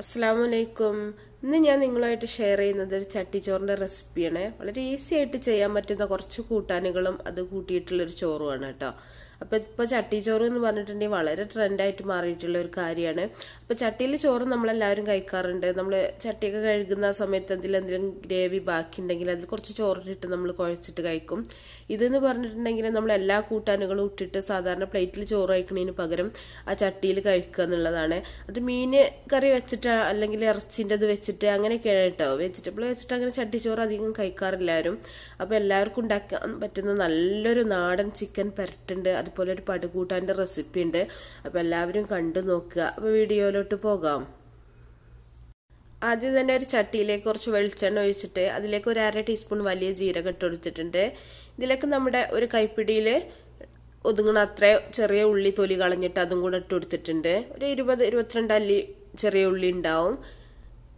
അസ്സലാമുഅലൈക്കും. ഇന്ന് ഞാൻ നിങ്ങളുമായിട്ട് ഷെയർ ചെയ്യുന്നത് ഒരു ചട്ടിച്ചോറിൻ്റെ റെസിപ്പിയാണ്. വളരെ ഈസി ആയിട്ട് ചെയ്യാൻ പറ്റുന്ന കുറച്ച് കൂട്ടാനുകളും അത് കൂട്ടിയിട്ടുള്ളൊരു ചോറുമാണ് കേട്ടോ. അപ്പോൾ ഇപ്പോൾ ചട്ടിച്ചോറ് എന്ന് പറഞ്ഞിട്ടുണ്ടെങ്കിൽ വളരെ ട്രെൻഡായിട്ട് മാറിയിട്ടുള്ള ഒരു കാര്യമാണ്. അപ്പോൾ ചട്ടിയിൽ ചോറ് നമ്മളെല്ലാവരും കഴിക്കാറുണ്ട്. നമ്മൾ ചട്ടിയൊക്കെ കഴുകുന്ന സമയത്ത് എന്തെങ്കിലും ഗ്രേവി ബാക്കി ഉണ്ടെങ്കിൽ അതിൽ കുറച്ച് ചോറിട്ടിട്ട് നമ്മൾ കുഴച്ചിട്ട് കഴിക്കും. ഇതെന്ന് പറഞ്ഞിട്ടുണ്ടെങ്കിൽ നമ്മൾ എല്ലാ കൂട്ടാനുകളും ഇട്ടിട്ട് സാധാരണ പ്ലേറ്റിൽ ചോറ് കഴിക്കുന്നതിന് പകരം ആ ചട്ടിയിൽ കഴിക്കുക എന്നുള്ളതാണ്. അത് മീൻ കറി വെച്ചിട്ട് അല്ലെങ്കിൽ ഇറച്ചിൻ്റെ വെച്ചിട്ട് അങ്ങനെയൊക്കെയാണ് കേട്ടോ. വെജിറ്റബിൾ വെച്ചിട്ട് അങ്ങനെ ചട്ടിച്ചോറ് അധികം കഴിക്കാറില്ലാരും. അപ്പോൾ എല്ലാവർക്കും ഉണ്ടാക്കാൻ പറ്റുന്ന നല്ലൊരു നാടൻ ചിക്കൻ പെരട്ടുണ്ട്. അതുപോലെ ഒരു പടുകൂട്ടാൻ്റെ റെസിപ്പി ഉണ്ട്. അപ്പോൾ എല്ലാവരും കണ്ടു നോക്കുക. അപ്പോൾ വീഡിയോയിലോട്ട് പോകാം. ആദ്യം തന്നെ ഒരു ചട്ടിയിലേക്ക് കുറച്ച് വെളിച്ചെണ്ണ ഒഴിച്ചിട്ട് അതിലേക്ക് ഒരു 1/2 ടീസ്പൂൺ വലിയ ജീരകം ഇട്ട് കൊടുത്തിട്ടുണ്ട്. ഇതിലേക്ക് നമ്മുടെ ഒരു കൈപ്പിടിയിൽ ഒതുങ്ങണ അത്ര ചെറിയ ഉള്ളി തൊലി കളഞ്ഞിട്ട് അതും കൂടെ ഇട്ട് കൊടുത്തിട്ടുണ്ട്. ഒരു 20-22 അല്ലി ചെറിയ ഉള്ളി ഉണ്ടാവും.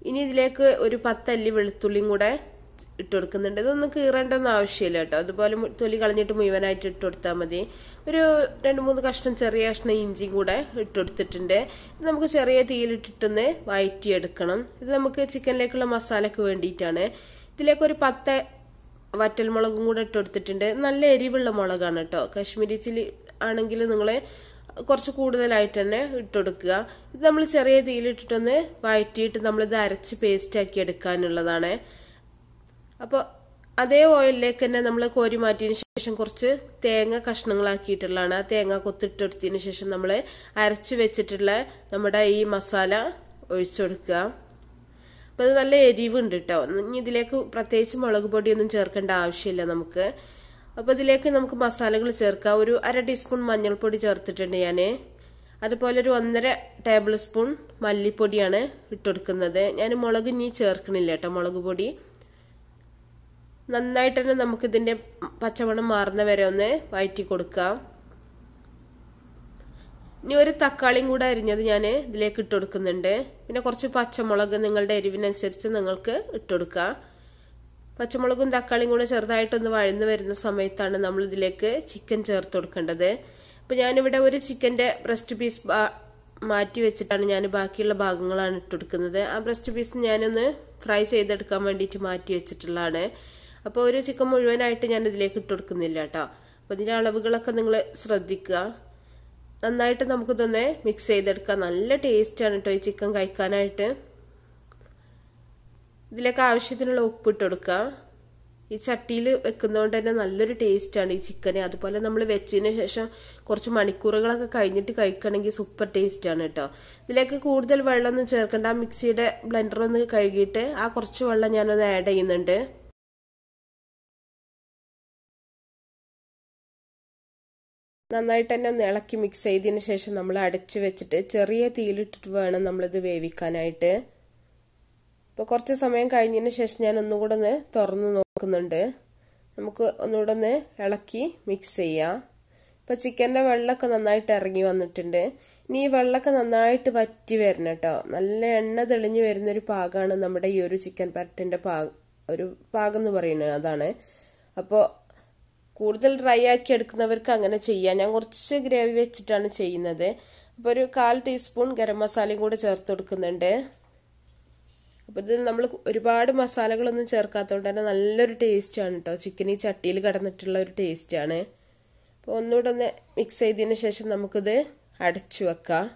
ഇനി ഇതിലേക്ക് ഒരു 10 അല്ലി വെളുത്തുള്ളിയും കൂടെ ഇട്ട് കൊടുക്കുന്നുണ്ട്. ഇതൊന്നും കീറേണ്ടെന്ന് ആവശ്യമില്ല കേട്ടോ. അതുപോലെ തൊലി കളഞ്ഞിട്ട് മുഴുവനായിട്ട് ഇട്ട് കൊടുത്താൽ മതി. ഒരു 2-3 കഷ്ണം ചെറിയ കഷ്ണം ഇഞ്ചിയും കൂടെ ഇട്ട് കൊടുത്തിട്ടുണ്ട്. ഇത് നമുക്ക് ചെറിയ തീയിലിട്ടിട്ടൊന്ന് വഴറ്റിയെടുക്കണം. ഇത് നമുക്ക് ചിക്കനിലേക്കുള്ള മസാലയ്ക്ക് വേണ്ടിയിട്ടാണ്. ഇതിലേക്ക് ഒരു 10 വറ്റൽമുളകും കൂടെ ഇട്ട് കൊടുത്തിട്ടുണ്ട്. നല്ല എരിവുള്ള മുളകാണ് കേട്ടോ. കാശ്മീരി ചില്ലി ആണെങ്കിൽ നിങ്ങൾ കുറച്ച് കൂടുതലായിട്ട് തന്നെ ഇട്ട് കൊടുക്കുക. ഇത് നമ്മൾ ചെറിയ തീയിലിട്ടിട്ടൊന്ന് വഴറ്റിയിട്ട് നമ്മളിത് അരച്ച് പേസ്റ്റാക്കി എടുക്കാനുള്ളതാണ്. അപ്പോൾ അതേ ഓയിലിലേക്ക് തന്നെ നമ്മൾ കോരി മാറ്റിയതിന് ശേഷം കുറച്ച് തേങ്ങ കഷ്ണങ്ങളാക്കിയിട്ടുള്ളതാണ്. ആ തേങ്ങ കൊത്തിട്ടെടുത്തതിന് ശേഷം നമ്മൾ അരച്ച് വെച്ചിട്ടുള്ള നമ്മുടെ ഈ മസാല ഒഴിച്ചു കൊടുക്കുക. അപ്പോൾ അത് നല്ല എരിവുണ്ട് കേട്ടോ. ഇനി ഇതിലേക്ക് പ്രത്യേകിച്ച് മുളക് പൊടിയൊന്നും ചേർക്കേണ്ട ആവശ്യമില്ല നമുക്ക്. അപ്പോൾ ഇതിലേക്ക് നമുക്ക് മസാലകൾ ചേർക്കാം. ഒരു 1/2 ടീസ്പൂൺ മഞ്ഞൾപ്പൊടി ചേർത്തിട്ടുണ്ട് ഞാൻ. അതുപോലെ ഒരു 1.5 ടേബിൾ സ്പൂൺ മല്ലിപ്പൊടിയാണ് ഇട്ട് കൊടുക്കുന്നത്. ഞാൻ മുളക് ഇനി ചേർക്കണില്ല കേട്ടോ. മുളക് പൊടി നന്നായിട്ട് തന്നെ നമുക്കിതിൻ്റെ പച്ചമണം മാറുന്ന വരെ ഒന്ന് വഴറ്റി കൊടുക്കാം. ഇനി ഒരു തക്കാളിയും കൂടെ അരിഞ്ഞത് ഞാൻ ഇതിലേക്ക് ഇട്ട് കൊടുക്കുന്നുണ്ട്. പിന്നെ കുറച്ച് പച്ചമുളക് നിങ്ങളുടെ എരിവിനനുസരിച്ച് നിങ്ങൾക്ക് ഇട്ട് കൊടുക്കുക. പച്ചമുളകും തക്കാളിയും കൂടെ ചെറുതായിട്ടൊന്ന് വഴന്ന് വരുന്ന സമയത്താണ് നമ്മൾ ഇതിലേക്ക് ചിക്കൻ ചേർത്ത് കൊടുക്കേണ്ടത്. അപ്പോൾ ഞാനിവിടെ ഒരു ചിക്കൻ്റെ ബ്രസ്റ്റ് പീസ് മാറ്റി വെച്ചിട്ടാണ് ഞാൻ ബാക്കിയുള്ള ഭാഗങ്ങളാണ് ഇട്ട് കൊടുക്കുന്നത്. ആ ബ്രസ്റ്റ് പീസ് ഞാനൊന്ന് ഫ്രൈ ചെയ്തെടുക്കാൻ വേണ്ടിയിട്ട് മാറ്റി വെച്ചിട്ടുള്ളതാണ്. അപ്പോൾ ഒരു ചിക്കൻ മുഴുവനായിട്ട് ഞാൻ ഇതിലേക്ക് ഇട്ട് കൊടുക്കുന്നില്ല കേട്ടോ. അപ്പോൾ ഇതിൻ്റെ അളവുകളൊക്കെ നിങ്ങൾ ശ്രദ്ധിക്കുക. നന്നായിട്ട് നമുക്കിതൊന്ന് മിക്സ് ചെയ്തെടുക്കാം. നല്ല ടേസ്റ്റാണ് കേട്ടോ ഈ ചിക്കൻ കഴിക്കാനായിട്ട്. ഇതിലേക്ക് ആവശ്യത്തിനുള്ള ഉപ്പ് ഇട്ട് കൊടുക്കുക. ഈ ചട്ടിയിൽ വെക്കുന്നതുകൊണ്ട് തന്നെ നല്ലൊരു ടേസ്റ്റാണ് ഈ ചിക്കന്. അതുപോലെ നമ്മൾ വെച്ചതിന് ശേഷം കുറച്ച് മണിക്കൂറുകളൊക്കെ കഴിഞ്ഞിട്ട് കഴിക്കുകയാണെങ്കിൽ സൂപ്പർ ടേസ്റ്റാണ് കേട്ടോ. ഇതിലേക്ക് കൂടുതൽ വെള്ളമൊന്നും ചേർക്കേണ്ട. ആ മിക്സിയുടെ ബ്ലെൻഡറൊന്ന് കഴുകിയിട്ട് ആ കുറച്ച് വെള്ളം ഞാനൊന്ന് ആഡ് ചെയ്യുന്നുണ്ട്. നന്നായിട്ട് തന്നെ ഒന്ന് ഇളക്കി മിക്സ് ചെയ്തതിന് ശേഷം നമ്മൾ അടച്ച് വെച്ചിട്ട് ചെറിയ തീയിലിട്ടിട്ട് വേണം നമ്മളിത് വേവിക്കാനായിട്ട്. ഇപ്പോൾ കുറച്ച് സമയം കഴിഞ്ഞതിന് ശേഷം ഞാൻ ഒന്നുകൂടെ ഒന്ന് തുറന്ന് നോക്കുന്നുണ്ട്. നമുക്ക് ഒന്നുകൂടെ ഒന്ന് ഇളക്കി മിക്സ് ചെയ്യാം. ഇപ്പോൾ ചിക്കൻ്റെ വെള്ളമൊക്കെ നന്നായിട്ട് ഇറങ്ങി വന്നിട്ടുണ്ട്. ഇനി ഈ വെള്ളമൊക്കെ നന്നായിട്ട് വറ്റി വരണം കേട്ടോ. നല്ല എണ്ണ തെളിഞ്ഞ് വരുന്നൊരു പാകമാണ് നമ്മുടെ ഈ ഒരു ചിക്കൻ പെരട്ടിൻ്റെ ഒരു പാകം എന്ന് പറയുന്നത് അതാണ്. അപ്പോൾ കൂടുതൽ ഡ്രൈ ആക്കി എടുക്കുന്നവർക്ക് അങ്ങനെ ചെയ്യാം. ഞാൻ കുറച്ച് ഗ്രേവി വെച്ചിട്ടാണ് ചെയ്യുന്നത്. അപ്പോൾ ഒരു 1/4 ടീസ്പൂൺ ഗരം മസാലയും കൂടെ ചേർത്ത് കൊടുക്കുന്നുണ്ട്. അപ്പോൾ ഇത് നമ്മൾ ഒരുപാട് മസാലകളൊന്നും ചേർക്കാത്തതുകൊണ്ട് തന്നെ നല്ലൊരു ടേസ്റ്റാണ് കേട്ടോ. ചിക്കൻ ഈ ചട്ടിയിൽ കിടന്നിട്ടുള്ള ഒരു ടേസ്റ്റാണ്. അപ്പോൾ ഒന്നുകൂടെ ഒന്ന് മിക്സ് ചെയ്തതിന് ശേഷം നമുക്കിത് അടച്ചു വെക്കാം.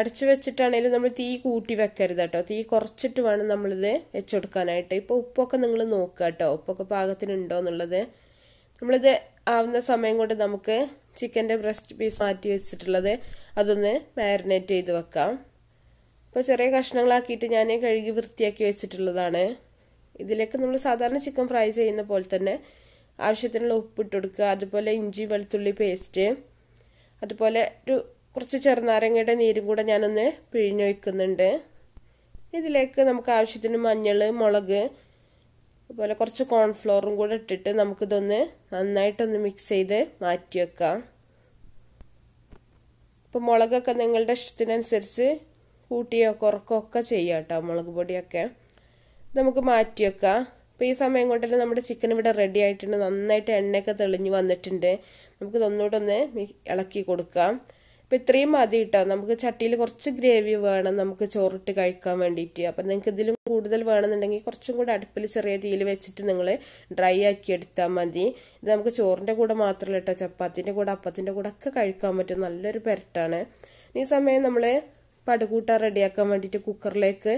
അടച്ചു വെച്ചിട്ടാണെങ്കിലും നമ്മൾ തീ കൂട്ടി വെക്കരുത് കേട്ടോ. തീ കുറച്ചിട്ട് വേണം നമ്മളിത് വെച്ചുകൊടുക്കാനായിട്ട്. ഇപ്പോൾ ഉപ്പൊക്കെ നിങ്ങൾ നോക്കുക കേട്ടോ. ഉപ്പൊക്കെ പാകത്തിനുണ്ടോ എന്നുള്ളത്. നമ്മളിത് ആവുന്ന സമയം കൊണ്ട് നമുക്ക് ചിക്കൻ്റെ ബ്രസ്റ്റ് പീസ് മാറ്റി വെച്ചിട്ടുള്ളത് അതൊന്ന് മാരിനേറ്റ് ചെയ്ത് വെക്കാം. ഇപ്പോൾ ചെറിയ കഷ്ണങ്ങളാക്കിയിട്ട് ഞാൻ കഴുകി വൃത്തിയാക്കി വെച്ചിട്ടുള്ളതാണ്. ഇതിലേക്ക് നമ്മൾ സാധാരണ ചിക്കൻ ഫ്രൈ ചെയ്യുന്ന പോലെ തന്നെ ആവശ്യത്തിനുള്ള ഉപ്പിട്ട് കൊടുക്കുക. അതുപോലെ ഇഞ്ചി വെളുത്തുള്ളി പേസ്റ്റ്, അതുപോലെ കുറച്ച് ചെറുനാരങ്ങയുടെ നീരും കൂടെ ഞാനൊന്ന് പിഴിഞ്ഞൊഴിക്കുന്നുണ്ട്. ഇതിലേക്ക് നമുക്ക് ആവശ്യത്തിന് മഞ്ഞൾ, മുളക്, അതുപോലെ കുറച്ച് കോൺഫ്ലോറും കൂടെ ഇട്ടിട്ട് നമുക്കിതൊന്ന് നന്നായിട്ടൊന്ന് മിക്സ് ചെയ്ത് മാറ്റി വെക്കാം. ഇപ്പോൾ മുളകൊക്കെ നിങ്ങളുടെ ഇഷ്ടത്തിനനുസരിച്ച് കൂട്ടിയോ കുറക്കോ ഒക്കെ ചെയ്യാം കേട്ടോ. മുളക് പൊടിയൊക്കെ നമുക്ക് മാറ്റി വെക്കാം. അപ്പോൾ ഈ സമയം കൊണ്ട് തന്നെ നമ്മുടെ ചിക്കൻ ഇവിടെ റെഡി ആയിട്ടുണ്ട്. നന്നായിട്ട് എണ്ണയൊക്കെ തെളിഞ്ഞ് വന്നിട്ടുണ്ട്. നമുക്കിതൊന്നുകൂടെ ഒന്ന് ഇളക്കി കൊടുക്കാം. അപ്പോൾ ഇത്രയും മതി കേട്ടോ. നമുക്ക് ചട്ടിയിൽ കുറച്ച് ഗ്രേവി വേണം നമുക്ക് ചോറിട്ട് കഴിക്കാൻ വേണ്ടിയിട്ട്. അപ്പം നിങ്ങൾക്ക് ഇതിലും കൂടുതൽ വേണമെന്നുണ്ടെങ്കിൽ കുറച്ചും കൂടെ അടുപ്പിൽ ചെറിയ തീയിൽ വെച്ചിട്ട് നിങ്ങൾ ഡ്രൈ ആക്കി എടുത്താൽ മതി. ഇത് നമുക്ക് ചോറിൻ്റെ കൂടെ മാത്രമല്ല കേട്ടോ, ചപ്പാത്തിൻ്റെ കൂടെ അപ്പത്തിൻ്റെ കൂടെ ഒക്കെ കഴിക്കാൻ പറ്റും. നല്ലൊരു പെരട്ടാണ്. ഈ സമയം നമ്മൾ പടുകൂട്ട റെഡിയാക്കാൻ വേണ്ടിയിട്ട് കുക്കറിലേക്ക്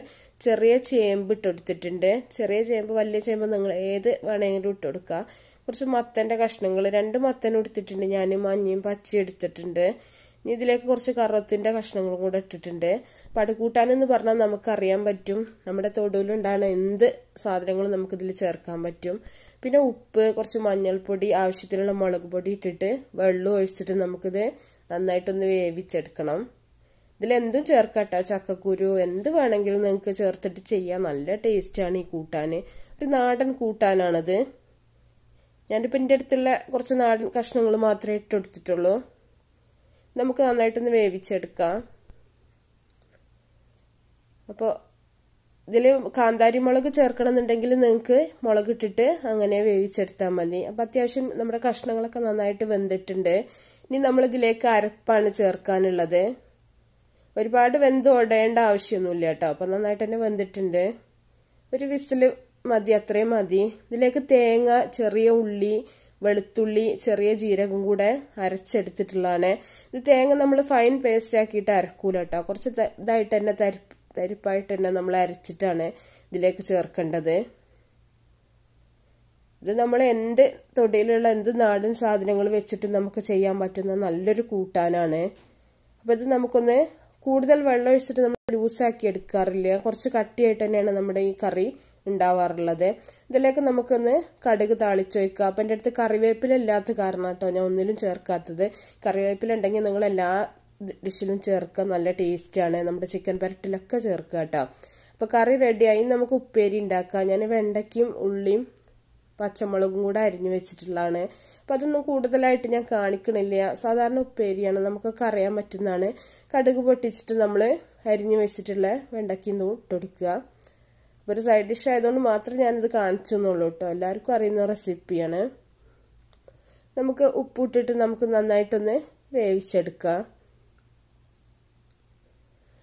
ചെറിയ ചേമ്പ് ഇട്ടെടുത്തിട്ടുണ്ട്. ചെറിയ ചേമ്പ്, വലിയ ചേമ്പ് നിങ്ങൾ ഏത് വേണമെങ്കിലും ഇട്ടെടുക്കുക. കുറച്ച് മത്തൻ്റെ കഷ്ണങ്ങൾ 2 മത്തൻ എടുത്തിട്ടുണ്ട് ഞാൻ, മഞ്ഞയും പച്ചയും എടുത്തിട്ടുണ്ട്. ഇനി ഇതിലേക്ക് കുറച്ച് കറുവത്തിൻ്റെ കഷ്ണങ്ങളും കൂടെ ഇട്ടിട്ടുണ്ട്. പടുകൂട്ടാനെന്ന് പറഞ്ഞാൽ നമുക്കറിയാൻ പറ്റും നമ്മുടെ തൊടുവിലുണ്ടാകുന്ന എന്ത് സാധനങ്ങളും നമുക്കിതിൽ ചേർക്കാൻ പറ്റും. പിന്നെ ഉപ്പ്, കുറച്ച് മഞ്ഞൾപ്പൊടി, ആവശ്യത്തിനുള്ള മുളക് പൊടി ഇട്ടിട്ട് വെള്ളം ഒഴിച്ചിട്ട് നമുക്കിത് നന്നായിട്ടൊന്ന് വേവിച്ചെടുക്കണം. ഇതിലെന്തും ചേർക്കട്ടോ, ചക്കക്കുരു എന്ത് വേണമെങ്കിലും നിങ്ങൾക്ക് ചേർത്തിട്ട് ചെയ്യാം. നല്ല ടേസ്റ്റാണ് ഈ കൂട്ടാൻ. ഒരു നാടൻ കൂട്ടാനാണത്. ഞാനിപ്പോൾ എൻ്റെ അടുത്തുള്ള കുറച്ച് നാടൻ കഷ്ണങ്ങൾ മാത്രമേ ഇട്ടെടുത്തിട്ടുള്ളൂ. നമുക്ക് നന്നായിട്ടൊന്ന് വേവിച്ചെടുക്കാം. അപ്പോൾ ഇതിൽ കാന്താരി മുളക് ചേർക്കണമെന്നുണ്ടെങ്കിൽ നിങ്ങൾക്ക് മുളക് ഇട്ടിട്ട് അങ്ങനെ വേവിച്ചെടുത്താൽ മതി. അപ്പോൾ അത്യാവശ്യം നമ്മുടെ കഷ്ണങ്ങളൊക്കെ നന്നായിട്ട് വെന്തിട്ടുണ്ട്. ഇനി നമ്മളിതിലേക്ക് അരപ്പാണ് ചേർക്കാനുള്ളത്. ഒരുപാട് വെന്ത് ഉടയേണ്ട ആവശ്യമൊന്നുമില്ല കേട്ടോ. അപ്പോൾ നന്നായിട്ട് തന്നെ വെന്തിട്ടുണ്ട്. ഒരു വിസിൽ മതി, അത്രയും മതി. ഇതിലേക്ക് തേങ്ങ, ചെറിയ ഉള്ളി, വെളുത്തുള്ളി, ചെറിയ ജീരകം കൂടെ അരച്ചെടുത്തിട്ടുള്ളതാണ്. ഇത് തേങ്ങ നമ്മൾ ഫൈൻ പേസ്റ്റ് ആക്കിയിട്ട് അരക്കൂല കേട്ടോ. കുറച്ച് ഇതായിട്ട് തന്നെ തരിപ്പായിട്ട് തന്നെ നമ്മൾ അരച്ചിട്ടാണ് ഇതിലേക്ക് ചേർക്കേണ്ടത്. ഇത് നമ്മൾ എന്ത് തൊടിയിലുള്ള എന്ത് നാടൻ സാധനങ്ങൾ വെച്ചിട്ട് നമുക്ക് ചെയ്യാൻ പറ്റുന്ന നല്ലൊരു കൂട്ടാനാണ്. അപ്പോൾ ഇത് നമുക്കൊന്ന് കൂടുതൽ വെള്ളം ഒഴിച്ചിട്ട് നമ്മൾ ലൂസാക്കി എടുക്കാറില്ല. കുറച്ച് കട്ടിയായിട്ട് തന്നെയാണ് നമ്മുടെ ഈ കറി ഉണ്ടാവാറുള്ളത്. ഇതിലേക്ക് നമുക്കൊന്ന് കടുക് താളിച്ചൊഴിക്കുക. അപ്പം എൻ്റെ അടുത്ത് കറിവേപ്പില ഇല്ലാത്ത കാരണം കേട്ടോ ഞാൻ ഒന്നിലും ചേർക്കാത്തത്. കറിവേപ്പില ഉണ്ടെങ്കിൽ നിങ്ങൾ എല്ലാ ഡിഷിലും ചേർക്കുക, നല്ല ടേസ്റ്റാണ്. നമ്മുടെ ചിക്കൻ പെരട്ടിലൊക്കെ ചേർക്കുക കേട്ടോ. അപ്പോൾ കറി റെഡിയായി. നമുക്ക് ഉപ്പേരി ഉണ്ടാക്കാം. ഞാൻ വെണ്ടയ്ക്കും ഉള്ളിയും പച്ചമുളകും കൂടെ അരിഞ്ഞു വെച്ചിട്ടുള്ളതാണ്. അപ്പം അതൊന്നും കൂടുതലായിട്ട് ഞാൻ കാണിക്കണില്ല. സാധാരണ ഉപ്പേരിയാണ്, നമുക്കൊക്കെ അറിയാൻ പറ്റുന്നതാണ്. കടുക് പൊട്ടിച്ചിട്ട് നമ്മൾ അരിഞ്ഞു വെച്ചിട്ടുള്ള വെണ്ടയ്ക്കും ഇട്ടുകൊടുക്കുക. അപ്പോൾ ഒരു സൈഡ് ഡിഷ് ആയതുകൊണ്ട് മാത്രം ഞാനിത് കാണിച്ചു എന്നുള്ളൂ കേട്ടോ. എല്ലാവർക്കും അറിയുന്ന റെസിപ്പിയാണ്. നമുക്ക് ഉപ്പിട്ടിട്ട് നമുക്ക് നന്നായിട്ടൊന്ന് വേവിച്ചെടുക്കാം.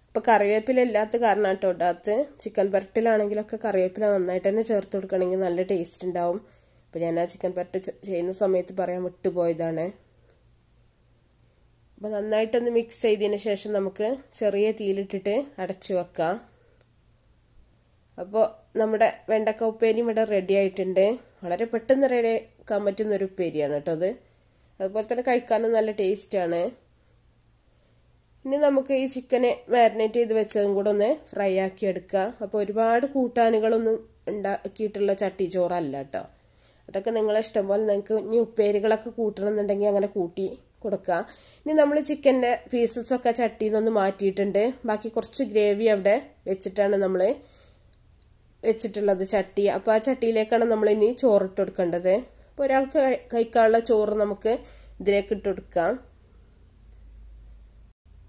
അപ്പോൾ കറിവേപ്പില ഇല്ലാത്ത കാരണം കേട്ടോ ഇടാത്ത. ചിക്കൻ പെരട്ടിലാണെങ്കിലൊക്കെ കറിവേപ്പില നന്നായിട്ട് തന്നെ ചേർത്ത് കൊടുക്കണമെങ്കിൽ നല്ല ടേസ്റ്റ് ഉണ്ടാവും. അപ്പോൾ ഞാൻ ആ ചിക്കൻ പെരട്ട് ചെയ്യുന്ന സമയത്ത് പറയാൻ വിട്ടുപോയതാണ്. അപ്പോൾ നന്നായിട്ടൊന്ന് മിക്സ് ചെയ്തതിന് ശേഷം നമുക്ക് ചെറിയ തീയിലിട്ടിട്ട് അടച്ചു വെക്കാം. അപ്പോൾ നമ്മുടെ വെണ്ടക്ക ഉപ്പേരിയും ഇവിടെ റെഡി ആയിട്ടുണ്ട്. വളരെ പെട്ടെന്ന് റെഡിയാക്കാൻ പറ്റുന്നൊരു ഉപ്പേരിയാണ് കേട്ടോ അത്. അതുപോലെ തന്നെ കഴിക്കാനും നല്ല ടേസ്റ്റാണ്. ഇനി നമുക്ക് ഈ ചിക്കനെ മാരിനേറ്റ് ചെയ്ത് വെച്ചതും കൂടെ ഒന്ന് ഫ്രൈ ആക്കി എടുക്കുക. അപ്പോൾ ഒരുപാട് കൂട്ടാനുകളൊന്നും ഉണ്ടാക്കിയിട്ടുള്ള ചട്ടി ചോറല്ല കേട്ടോ. അതൊക്കെ നിങ്ങളെ ഇഷ്ടം പോലെ നിങ്ങൾക്ക് ഇനി ഉപ്പേരികളൊക്കെ കൂട്ടണമെന്നുണ്ടെങ്കിൽ അങ്ങനെ കൂട്ടി കൊടുക്കുക. ഇനി നമ്മൾ ചിക്കൻ്റെ പീസസൊക്കെ ചട്ടിയിൽ നിന്നൊന്ന് മാറ്റിയിട്ടുണ്ട്. ബാക്കി കുറച്ച് ഗ്രേവി അവിടെ വെച്ചിട്ടാണ് നമ്മൾ വെച്ചിട്ടുള്ളത് ചട്ടി. അപ്പോൾ ആ ചട്ടിയിലേക്കാണ് നമ്മൾ ഇനി ചോറിട്ട് കൊടുക്കേണ്ടത്. അപ്പോൾ ഒരാൾക്ക് കഴിക്കാനുള്ള ചോറ് നമുക്ക് ഇതിലേക്ക് ഇട്ട് കൊടുക്കാം.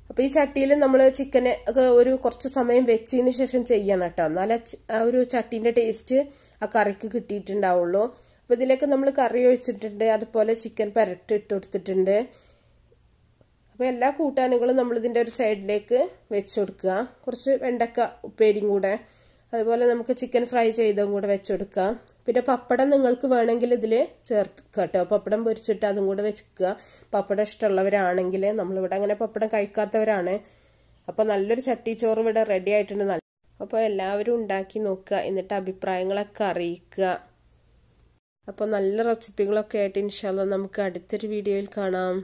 അപ്പോൾ ഈ ചട്ടിയിൽ നമ്മൾ ചിക്കനെ ഒക്കെ ഒരു കുറച്ച് സമയം വെച്ചതിന് ശേഷം ചെയ്യണം കേട്ടോ. എന്നാലേ ആ ഒരു ചട്ടീൻ്റെ ടേസ്റ്റ് ആ കറിക്ക് കിട്ടിയിട്ടുണ്ടാവുള്ളൂ. അപ്പോൾ ഇതിലേക്ക് നമ്മൾ കറി ഒഴിച്ചിട്ടുണ്ട്. അതുപോലെ ചിക്കൻ പെരട്ട് ഇട്ട് കൊടുത്തിട്ടുണ്ട്. അപ്പോൾ എല്ലാ കൂട്ടാനുകളും നമ്മളിതിൻ്റെ ഒരു സൈഡിലേക്ക് വെച്ച് കൊടുക്കുക. കുറച്ച് വെണ്ടക്ക ഉപ്പേരിയും കൂടെ, അതുപോലെ നമുക്ക് ചിക്കൻ ഫ്രൈ ചെയ്തതും കൂടെ വെച്ച് കൊടുക്കുക. പിന്നെ പപ്പടം നിങ്ങൾക്ക് വേണമെങ്കിൽ ഇതിൽ ചേർക്കുക കേട്ടോ. പപ്പടം പൊരിച്ചിട്ട് അതും കൂടെ വെക്കുക. പപ്പടം ഇഷ്ടമുള്ളവരാണെങ്കിൽ, നമ്മളിവിടെ അങ്ങനെ പപ്പടം കഴിക്കാത്തവരാണ്. അപ്പോൾ നല്ലൊരു ചട്ടിച്ചോറ് ഇവിടെ റെഡി ആയിട്ടുണ്ട്. അപ്പോൾ എല്ലാവരും ഉണ്ടാക്കി നോക്കുക, എന്നിട്ട് അഭിപ്രായങ്ങളൊക്കെ അറിയിക്കുക. അപ്പോൾ നല്ല റെസിപ്പികളൊക്കെ ആയിട്ട് ഇൻഷാ അല്ലാഹ് നമുക്ക് അടുത്തൊരു വീഡിയോയിൽ കാണാം.